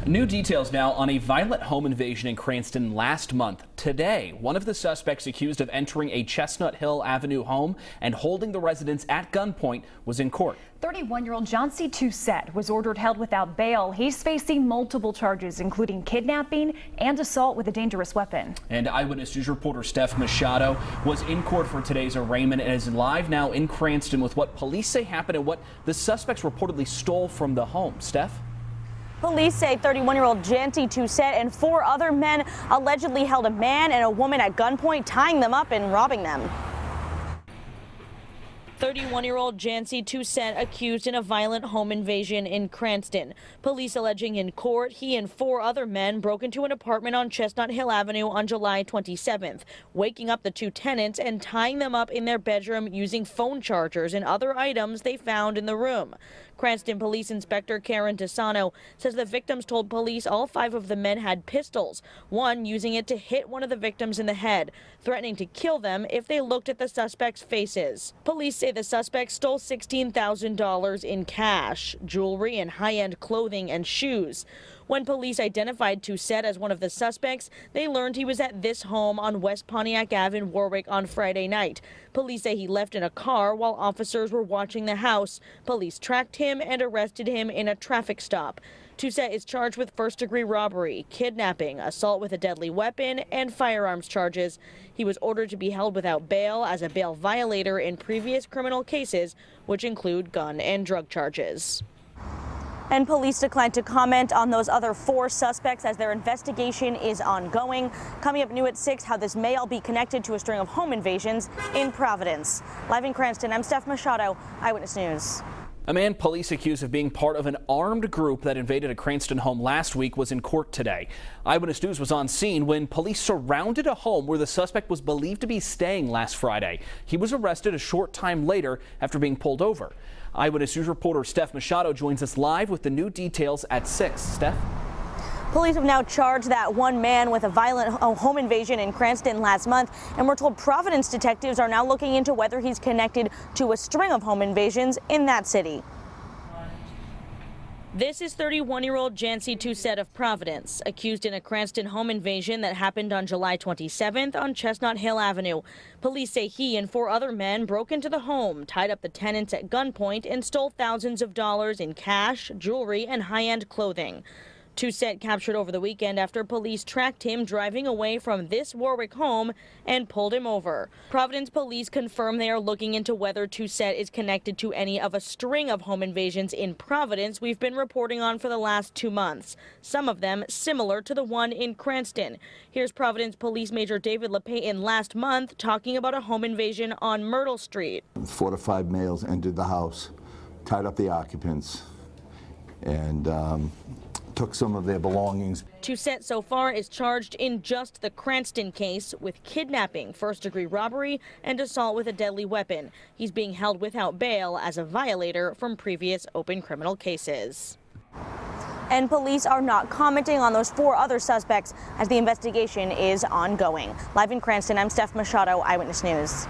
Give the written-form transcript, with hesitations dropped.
New details now on a violent home invasion in Cranston last month. Today, one of the suspects accused of entering a Chestnut Hill Avenue home and holding the residents at gunpoint was in court. 31-year-old Janssye Toucet was ordered held without bail. He's facing multiple charges, including kidnapping and assault with a dangerous weapon. And Eyewitness News reporter Steph Machado was in court for today's arraignment and is live now in Cranston with what police say happened and what the suspects reportedly stole from the home. Steph? Police say 31-year-old Janssye Toucet and 4 other men allegedly held a man and a woman at gunpoint, tying them up and robbing them. 31-year-old Janssye Toucet accused in a violent home invasion in Cranston. Police alleging in court he and 4 other men broke into an apartment on Chestnut Hill Avenue on July 27th, waking up the 2 tenants and tying them up in their bedroom using phone chargers and other items they found in the room. Cranston Police Inspector Cranston says the victims told police all 5 of the men had pistols, one using it to hit one of the victims in the head, threatening to kill them if they looked at the suspects' faces. Police say the suspects stole $16,000 in cash, jewelry, and high-end clothing and shoes. When police identified Toucet as one of the suspects, they learned he was at this home on West Pontiac Ave in Warwick on Friday night. Police say he left in a car while officers were watching the house. Police tracked him and arrested him in a traffic stop. Toucet is charged with first-degree robbery, kidnapping, assault with a deadly weapon, and firearms charges. He was ordered to be held without bail as a bail violator in previous criminal cases, which include gun and drug charges. And police declined to comment on those other 4 suspects as their investigation is ongoing. Coming up new at 6, how this may all be connected to a string of home invasions in Providence. Live in Cranston, I'm Steph Machado, Eyewitness News. A man police accused of being part of an armed group that invaded a Cranston home last week was in court today. Eyewitness News was on scene when police surrounded a home where the suspect was believed to be staying last Friday. He was arrested a short time later after being pulled over. Eyewitness News reporter Steph Machado joins us live with the new details at 6. Steph? Police have now charged that one man with a violent home invasion in Cranston last month, and we're told Providence detectives are now looking into whether he's connected to a string of home invasions in that city. This is 31-year-old Janssye Toucet of Providence, accused in a Cranston home invasion that happened on July 27th on Chestnut Hill Avenue. Police say he and 4 other men broke into the home, tied up the tenants at gunpoint, and stole thousands of dollars in cash, jewelry, and high-end clothing. Toucet captured over the weekend after police tracked him driving away from this Warwick home and pulled him over. Providence police confirm they are looking into whether Toucet is connected to any of a string of home invasions in Providence we've been reporting on for the last 2 months, some of them similar to the one in Cranston. Here's Providence Police Major David LePayton last month talking about a home invasion on Myrtle Street. 4 to 5 males entered the house, tied up the occupants, and took some of their belongings. Toucet so far is charged in just the Cranston case with kidnapping, first-degree robbery, and assault with a deadly weapon. He's being held without bail as a violator from previous open criminal cases. And police are not commenting on those 4 other suspects as the investigation is ongoing. Live in Cranston, I'm Steph Machado, Eyewitness News.